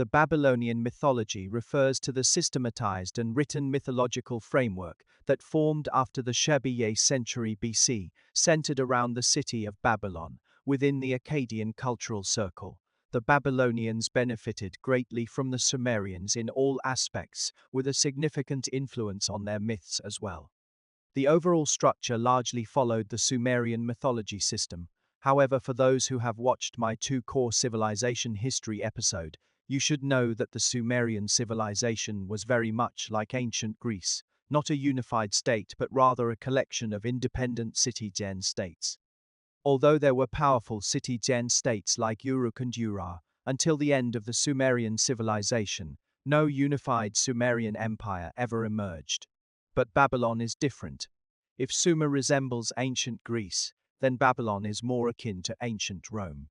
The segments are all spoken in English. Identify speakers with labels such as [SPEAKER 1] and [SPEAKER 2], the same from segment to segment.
[SPEAKER 1] The Babylonian mythology refers to the systematized and written mythological framework that formed after the Shabiye century BC, centered around the city of Babylon, within the Akkadian cultural circle. The Babylonians benefited greatly from the Sumerians in all aspects, with a significant influence on their myths as well. The overall structure largely followed the Sumerian mythology system. However, for those who have watched my two core civilization history episode, you should know that the Sumerian civilization was very much like ancient Greece, not a unified state but rather a collection of independent city-gen states. Although there were powerful city-gen states like Uruk and Ura, until the end of the Sumerian civilization, no unified Sumerian empire ever emerged. But Babylon is different. If Sumer resembles ancient Greece, then Babylon is more akin to ancient Rome.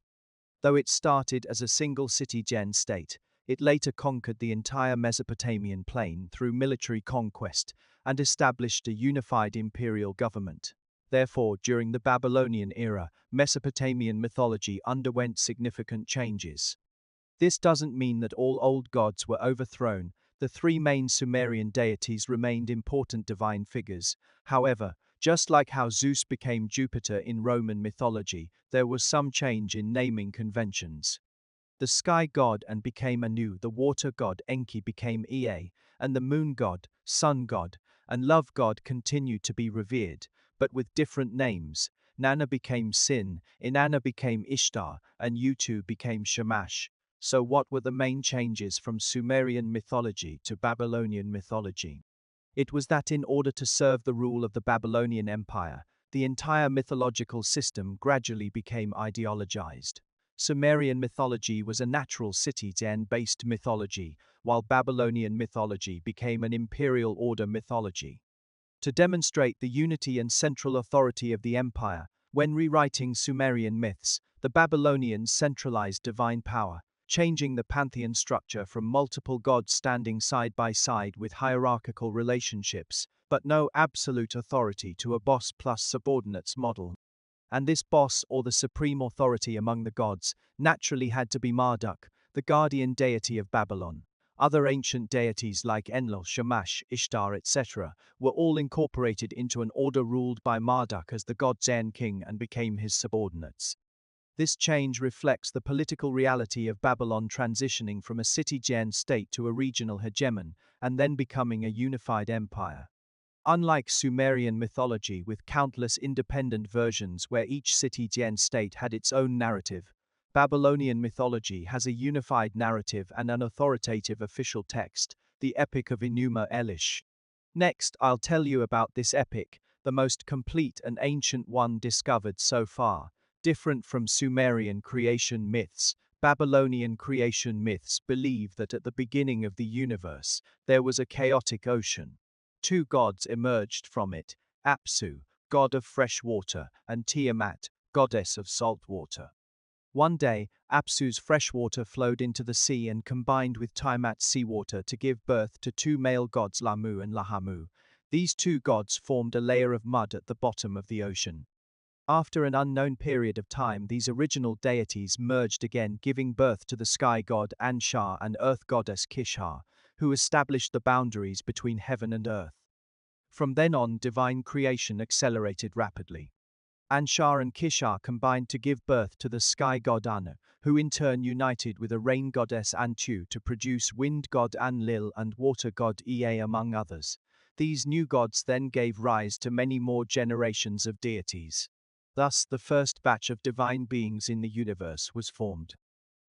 [SPEAKER 1] Though it started as a single city-gen state, it later conquered the entire Mesopotamian plain through military conquest and established a unified imperial government. Therefore, during the Babylonian era, Mesopotamian mythology underwent significant changes. This doesn't mean that all old gods were overthrown. The three main Sumerian deities remained important divine figures. However, just like how Zeus became Jupiter in Roman mythology, there was some change in naming conventions. The sky god and became Anu, the water god Enki became Ea, and the moon god, sun god, and love god continued to be revered, but with different names. Nana became Sin, Inanna became Ishtar, and Utu became Shamash. So what were the main changes from Sumerian mythology to Babylonian mythology? It was that in order to serve the rule of the Babylonian Empire, the entire mythological system gradually became ideologized. Sumerian mythology was a natural city-gen-based mythology, while Babylonian mythology became an imperial order mythology. To demonstrate the unity and central authority of the empire, when rewriting Sumerian myths, the Babylonians centralized divine power, changing the pantheon structure from multiple gods standing side by side with hierarchical relationships, but no absolute authority, to a boss plus subordinates model. And this boss, or the supreme authority among the gods, naturally had to be Marduk, the guardian deity of Babylon. Other ancient deities like Enlil, Shamash, Ishtar, etc., were all incorporated into an order ruled by Marduk as the god's king and became his subordinates. This change reflects the political reality of Babylon transitioning from a city-gen state to a regional hegemon, and then becoming a unified empire. Unlike Sumerian mythology with countless independent versions where each city-gen state had its own narrative, Babylonian mythology has a unified narrative and an authoritative official text, the Epic of Enuma Elish. Next, I'll tell you about this epic, the most complete and ancient one discovered so far. Different from Sumerian creation myths, Babylonian creation myths believe that at the beginning of the universe, there was a chaotic ocean. Two gods emerged from it, Apsu, god of fresh water, and Tiamat, goddess of salt water. One day, Apsu's fresh water flowed into the sea and combined with Tiamat's seawater to give birth to two male gods, Lamu and Lahamu. These two gods formed a layer of mud at the bottom of the ocean. After an unknown period of time, these original deities merged again, giving birth to the sky god Anshar and earth goddess Kishar, who established the boundaries between heaven and earth. From then on, divine creation accelerated rapidly. Anshar and Kishar combined to give birth to the sky god Anu, who in turn united with a rain goddess Antu to produce wind god Anlil and water god Ea, among others. These new gods then gave rise to many more generations of deities. Thus, the first batch of divine beings in the universe was formed.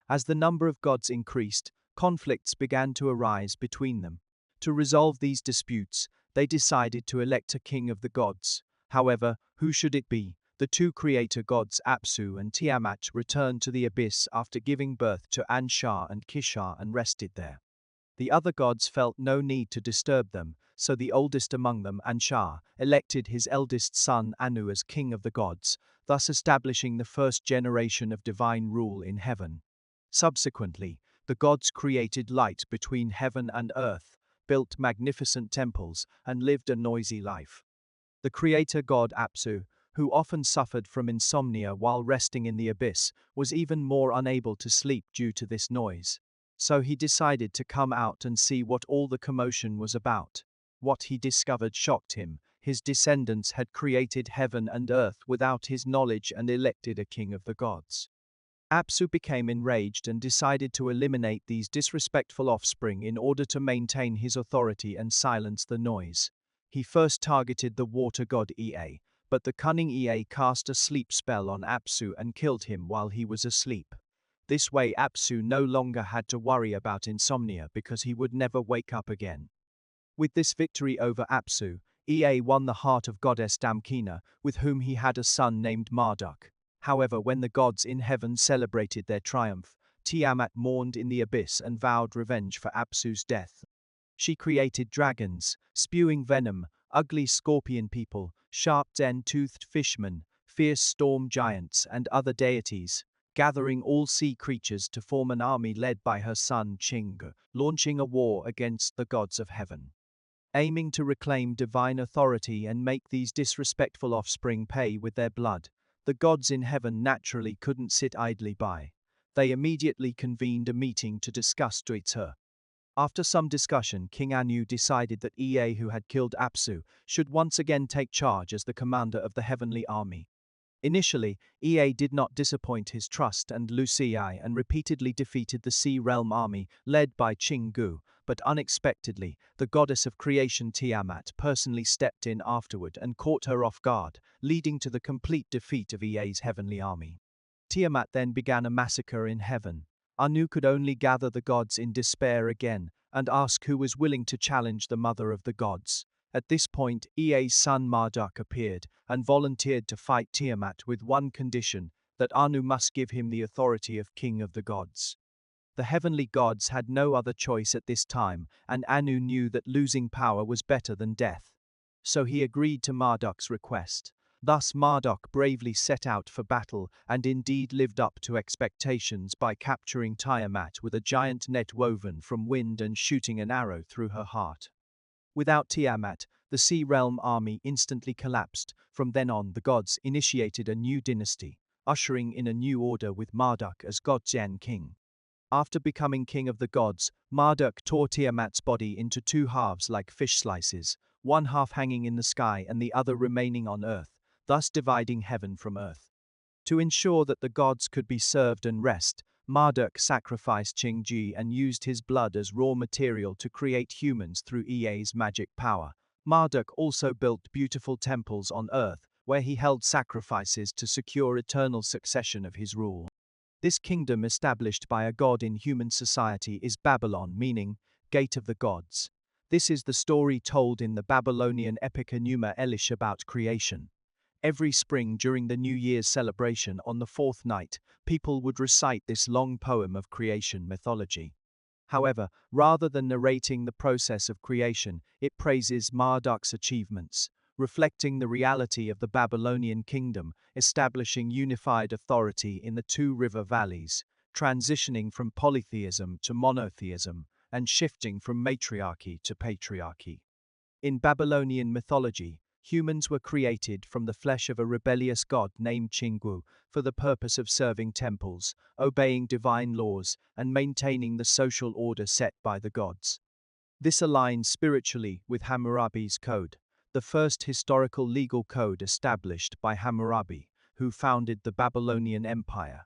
[SPEAKER 1] As the number of gods increased, conflicts began to arise between them. To resolve these disputes, they decided to elect a king of the gods. However, who should it be? The two creator gods Apsu and Tiamat returned to the abyss after giving birth to Anshar and Kishar and rested there. The other gods felt no need to disturb them, so the oldest among them, Anshar, elected his eldest son Anu as king of the gods, thus establishing the first generation of divine rule in heaven. Subsequently, the gods created light between heaven and earth, built magnificent temples, and lived a noisy life. The creator god Apsu, who often suffered from insomnia while resting in the abyss, was even more unable to sleep due to this noise. So he decided to come out and see what all the commotion was about. What he discovered shocked him. His descendants had created heaven and earth without his knowledge and elected a king of the gods. Apsu became enraged and decided to eliminate these disrespectful offspring in order to maintain his authority and silence the noise. He first targeted the water god Ea, but the cunning Ea cast a sleep spell on Apsu and killed him while he was asleep. This way Apsu no longer had to worry about insomnia because he would never wake up again. With this victory over Apsu, Ea won the heart of goddess Damkina, with whom he had a son named Marduk. However, when the gods in heaven celebrated their triumph, Tiamat mourned in the abyss and vowed revenge for Apsu's death. She created dragons, spewing venom, ugly scorpion people, sharp ten-toothed fishmen, fierce storm giants, and other deities, gathering all sea creatures to form an army led by her son Chingu, launching a war against the gods of heaven. Aiming to reclaim divine authority and make these disrespectful offspring pay with their blood, the gods in heaven naturally couldn't sit idly by. They immediately convened a meeting to discuss her. After some discussion, King Anu decided that Ea, who had killed Apsu, should once again take charge as the commander of the heavenly army. Initially, Ea did not disappoint his trust and Lucii and repeatedly defeated the Sea Realm army led by Chingu, but unexpectedly, the goddess of creation Tiamat personally stepped in afterward and caught her off guard, leading to the complete defeat of Ea's heavenly army. Tiamat then began a massacre in heaven. Anu could only gather the gods in despair again and ask who was willing to challenge the mother of the gods. At this point, Ea's son Marduk appeared and volunteered to fight Tiamat with one condition, that Anu must give him the authority of king of the gods. The heavenly gods had no other choice at this time, and Anu knew that losing power was better than death. So he agreed to Marduk's request. Thus Marduk bravely set out for battle and indeed lived up to expectations by capturing Tiamat with a giant net woven from wind and shooting an arrow through her heart. Without Tiamat, the Sea Realm army instantly collapsed. From then on, the gods initiated a new dynasty, ushering in a new order with Marduk as God-Gen king. After becoming king of the gods, Marduk tore Tiamat's body into two halves like fish slices, one half hanging in the sky and the other remaining on earth, thus dividing heaven from earth. To ensure that the gods could be served and rest, Marduk sacrificed Chingji and used his blood as raw material to create humans through Ea's magic power. Marduk also built beautiful temples on earth, where he held sacrifices to secure eternal succession of his rule. This kingdom established by a god in human society is Babylon, meaning Gate of the Gods. This is the story told in the Babylonian epic Enuma Elish about creation. Every spring during the New Year's celebration on the fourth night, people would recite this long poem of creation mythology. However, rather than narrating the process of creation, it praises Marduk's achievements, reflecting the reality of the Babylonian kingdom, establishing unified authority in the two river valleys, transitioning from polytheism to monotheism, and shifting from matriarchy to patriarchy. In Babylonian mythology, humans were created from the flesh of a rebellious god named Chingu for the purpose of serving temples, obeying divine laws, and maintaining the social order set by the gods. This aligns spiritually with Hammurabi's code, the first historical legal code established by Hammurabi, who founded the Babylonian Empire.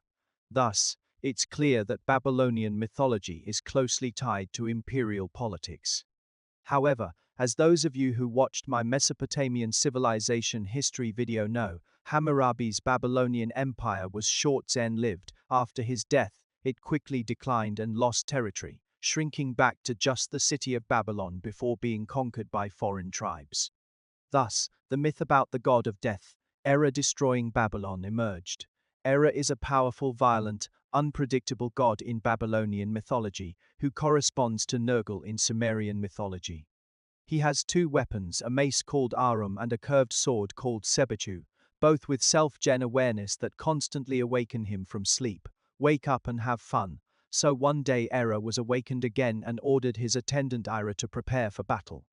[SPEAKER 1] Thus, it's clear that Babylonian mythology is closely tied to imperial politics. However, as those of you who watched my Mesopotamian civilization history video know, Hammurabi's Babylonian Empire was short-lived. After his death, it quickly declined and lost territory, shrinking back to just the city of Babylon before being conquered by foreign tribes. Thus, the myth about the god of death, Era destroying Babylon, emerged. Era is a powerful, violent, unpredictable god in Babylonian mythology, who corresponds to Nergal in Sumerian mythology. He has two weapons, a mace called Arum and a curved sword called Sebachu, both with self-gen awareness that constantly awaken him from sleep. Wake up and have fun. So one day Era was awakened again and ordered his attendant Ira to prepare for battle.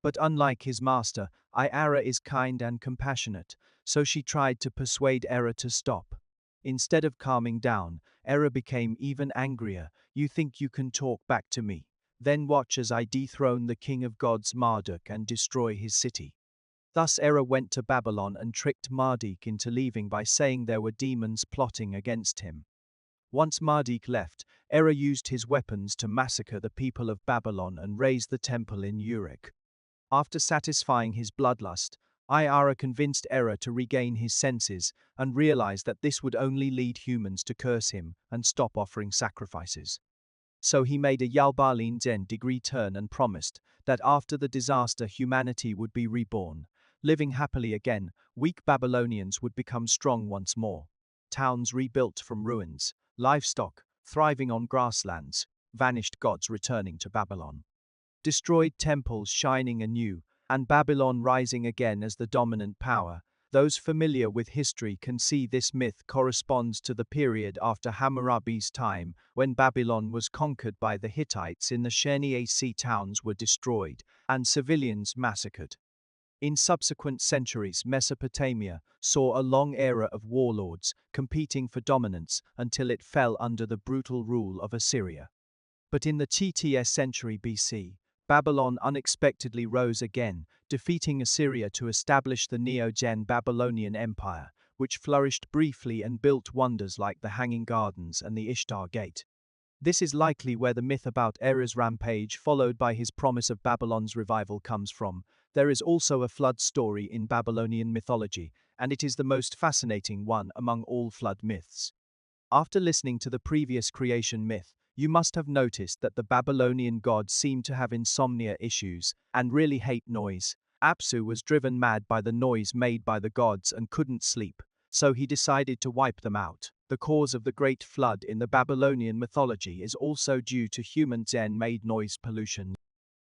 [SPEAKER 1] But unlike his master, Ira is kind and compassionate, so she tried to persuade Era to stop. Instead of calming down, Era became even angrier. "You think you can talk back to me? Then watch as I dethrone the king of gods Marduk and destroy his city." Thus Era went to Babylon and tricked Marduk into leaving by saying there were demons plotting against him. Once Marduk left, Era used his weapons to massacre the people of Babylon and raze the temple in Uruk. After satisfying his bloodlust, Ira convinced Era to regain his senses and realized that this would only lead humans to curse him and stop offering sacrifices. So he made a Yalbalin Zen degree turn and promised that after the disaster humanity would be reborn. Living happily again, weak Babylonians would become strong once more. Towns rebuilt from ruins, livestock thriving on grasslands, vanished gods returning to Babylon. Destroyed temples shining anew, and Babylon rising again as the dominant power. Those familiar with history can see this myth corresponds to the period after Hammurabi's time, when Babylon was conquered by the Hittites in the Chenier Sea. Towns were destroyed, and civilians massacred. In subsequent centuries, Mesopotamia saw a long era of warlords competing for dominance until it fell under the brutal rule of Assyria. But in the 10th century BC, Babylon unexpectedly rose again, defeating Assyria to establish the Neo-Gen Babylonian Empire, which flourished briefly and built wonders like the Hanging Gardens and the Ishtar Gate. This is likely where the myth about Era's rampage followed by his promise of Babylon's revival comes from. There is also a flood story in Babylonian mythology, and it is the most fascinating one among all flood myths. After listening to the previous creation myth, you must have noticed that the Babylonian gods seem to have insomnia issues and really hate noise. Apsu was driven mad by the noise made by the gods and couldn't sleep, so he decided to wipe them out. The cause of the Great Flood in the Babylonian mythology is also due to human Zen-made noise pollution.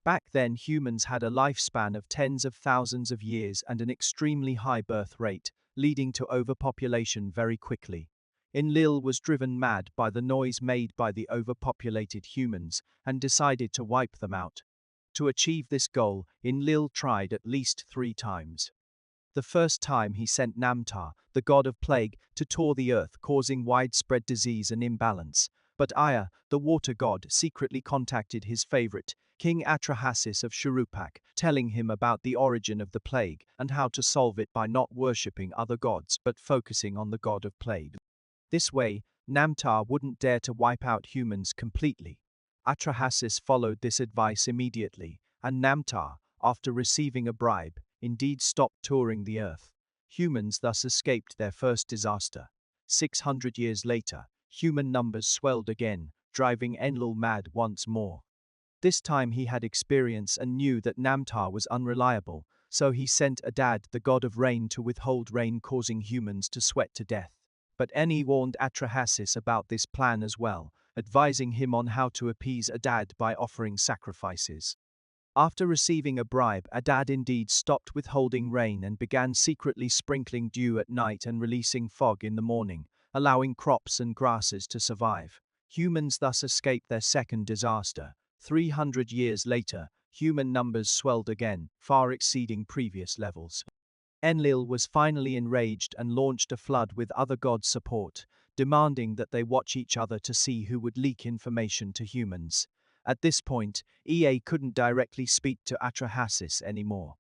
[SPEAKER 1] Back then, humans had a lifespan of tens of thousands of years and an extremely high birth rate, leading to overpopulation very quickly. Enlil was driven mad by the noise made by the overpopulated humans and decided to wipe them out. To achieve this goal, Enlil tried at least 3 times. The first time he sent Namtar, the god of plague, to tour the earth, causing widespread disease and imbalance. But Ea, the water god, secretly contacted his favorite, King Atrahasis of Shuruppak, telling him about the origin of the plague and how to solve it by not worshipping other gods but focusing on the god of plague. This way, Namtar wouldn't dare to wipe out humans completely. Atrahasis followed this advice immediately, and Namtar, after receiving a bribe, indeed stopped touring the earth. Humans thus escaped their first disaster. 600 years later, human numbers swelled again, driving Enlil mad once more. This time he had experience and knew that Namtar was unreliable, so he sent Adad, the god of rain, to withhold rain, causing humans to sweat to death. But Eni warned Atrahasis about this plan as well, advising him on how to appease Adad by offering sacrifices. After receiving a bribe, Adad indeed stopped withholding rain and began secretly sprinkling dew at night and releasing fog in the morning, allowing crops and grasses to survive. Humans thus escaped their second disaster. 300 years later, human numbers swelled again, far exceeding previous levels. Enlil was finally enraged and launched a flood with other gods' support, demanding that they watch each other to see who would leak information to humans. At this point, Ea couldn't directly speak to Atrahasis anymore.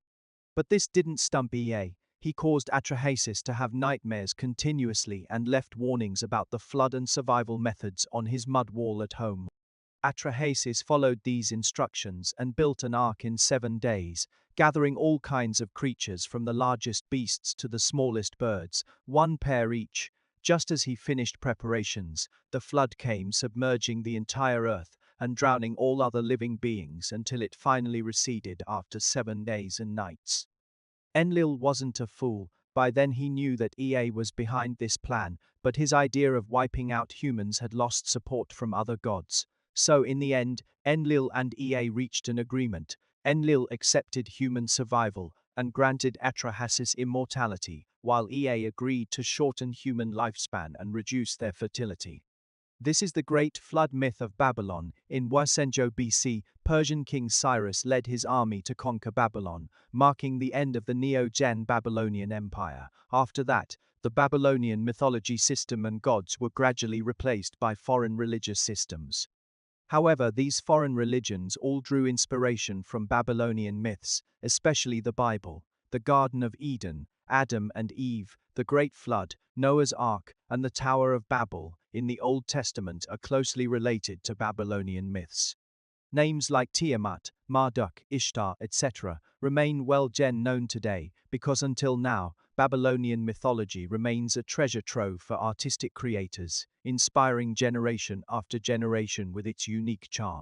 [SPEAKER 1] But this didn't stump Ea. He caused Atrahasis to have nightmares continuously and left warnings about the flood and survival methods on his mud wall at home. Atrahasis followed these instructions and built an ark in 7 days, gathering all kinds of creatures from the largest beasts to the smallest birds, 1 pair each. Just as he finished preparations, the flood came, submerging the entire earth and drowning all other living beings until it finally receded after 7 days and nights. Enlil wasn't a fool. By then he knew that Ea was behind this plan, but his idea of wiping out humans had lost support from other gods. So in the end, Enlil and Ea reached an agreement. Enlil accepted human survival and granted Atrahasis immortality, while Ea agreed to shorten human lifespan and reduce their fertility. This is the Great Flood myth of Babylon. In 1st BC, Persian King Cyrus led his army to conquer Babylon, marking the end of the Neo-Gen Babylonian Empire. After that, the Babylonian mythology system and gods were gradually replaced by foreign religious systems. However, these foreign religions all drew inspiration from Babylonian myths, especially the Bible, the Garden of Eden, Adam and Eve, the Great Flood, Noah's Ark, and the Tower of Babel in the Old Testament are closely related to Babylonian myths. Names like Tiamat, Marduk, Ishtar, etc. remain well known today because until now, Babylonian mythology remains a treasure trove for artistic creators, inspiring generation after generation with its unique charm.